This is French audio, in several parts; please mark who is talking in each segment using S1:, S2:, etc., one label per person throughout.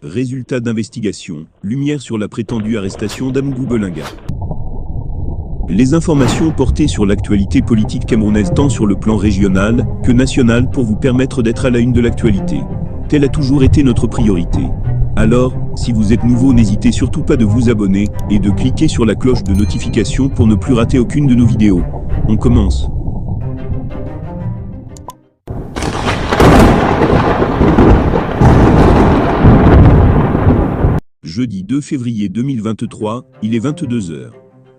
S1: Résultat d'investigation, lumière sur la prétendue arrestation d'Amadou Belinga. Les informations portées sur l'actualité politique camerounaise tant sur le plan régional que national pour vous permettre d'être à la une de l'actualité. Telle a toujours été notre priorité. Alors, si vous êtes nouveau, n'hésitez surtout pas de vous abonner et de cliquer sur la cloche de notification pour ne plus rater aucune de nos vidéos. On commence. Jeudi 2 février 2023, il est 22h.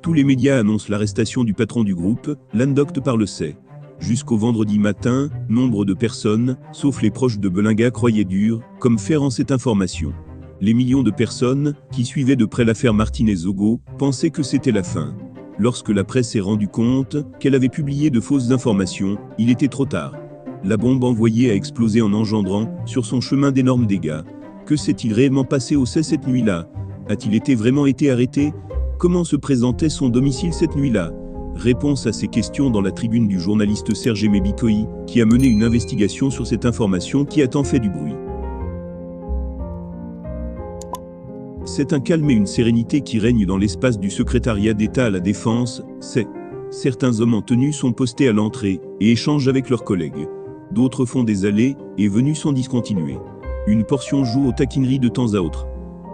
S1: Tous les médias annoncent l'arrestation du patron du groupe, Landoct par le SAI. Jusqu'au vendredi matin, nombre de personnes, sauf les proches de Belinga, croyaient dur, comme fer en cette information. Les millions de personnes, qui suivaient de près l'affaire Martinez-Zogo, pensaient que c'était la fin. Lorsque la presse s'est rendue compte qu'elle avait publié de fausses informations, il était trop tard. La bombe envoyée a explosé en engendrant, sur son chemin, d'énormes dégâts. Que s'est-il réellement passé au SAI cette nuit-là? A-t-il vraiment été arrêté? Comment se présentait son domicile cette nuit-là? Réponse à ces questions dans la tribune du journaliste Serge Bikoï, qui a mené une investigation sur cette information qui a tant fait du bruit. C'est un calme et une sérénité qui règnent dans l'espace du secrétariat d'État à la Défense, SAI. Certains hommes en tenue sont postés à l'entrée et échangent avec leurs collègues. D'autres font des allées et venues sans discontinuer. Une portion joue aux taquineries de temps à autre.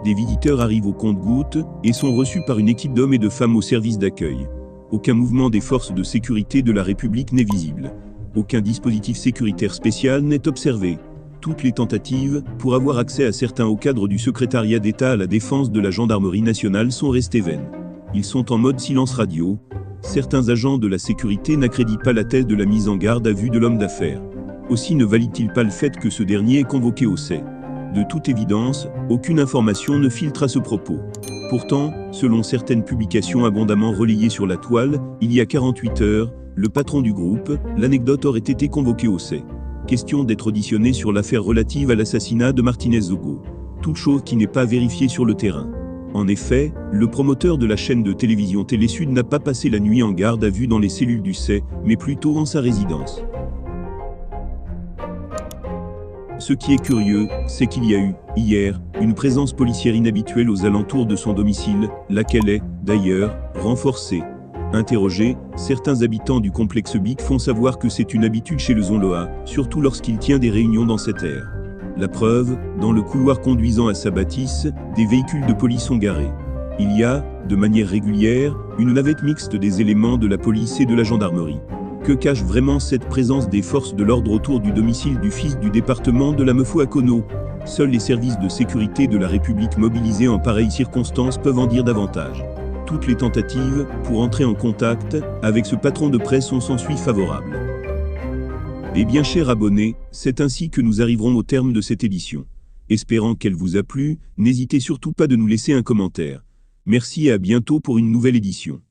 S1: Des visiteurs arrivent au compte-gouttes et sont reçus par une équipe d'hommes et de femmes au service d'accueil. Aucun mouvement des forces de sécurité de la République n'est visible. Aucun dispositif sécuritaire spécial n'est observé. Toutes les tentatives pour avoir accès à certains hauts cadres du secrétariat d'État à la Défense de la Gendarmerie nationale sont restées vaines. Ils sont en mode silence radio. Certains agents de la sécurité n'accréditent pas la thèse de la mise en garde à vue de l'homme d'affaires. Aussi ne valide-t-il pas le fait que ce dernier est convoqué au SAI. De toute évidence, aucune information ne filtre à ce propos. Pourtant, selon certaines publications abondamment relayées sur la toile, il y a 48 heures, le patron du groupe, Landoct, aurait été convoqué au SAI. Question d'être auditionné sur l'affaire relative à l'assassinat de Martinez-Zogo. Toute chose qui n'est pas vérifiée sur le terrain. En effet, le promoteur de la chaîne de télévision Télésud n'a pas passé la nuit en garde à vue dans les cellules du SAI, mais plutôt en sa résidence. Ce qui est curieux, c'est qu'il y a eu, hier, une présence policière inhabituelle aux alentours de son domicile, laquelle est, d'ailleurs, renforcée. Interrogés, certains habitants du complexe BIC font savoir que c'est une habitude chez le Zonloa, surtout lorsqu'il tient des réunions dans cette aire. La preuve, dans le couloir conduisant à sa bâtisse, des véhicules de police sont garés. Il y a, de manière régulière, une navette mixte des éléments de la police et de la gendarmerie. Que cache vraiment cette présence des forces de l'ordre autour du domicile du fils du département de la Meufou-Akono? Seuls les services de sécurité de la République mobilisés en pareilles circonstances peuvent en dire davantage. Toutes les tentatives pour entrer en contact avec ce patron de presse ont s'ensuit favorables. Eh bien, chers abonnés, c'est ainsi que nous arriverons au terme de cette édition. Espérant qu'elle vous a plu, n'hésitez surtout pas de nous laisser un commentaire. Merci et à bientôt pour une nouvelle édition.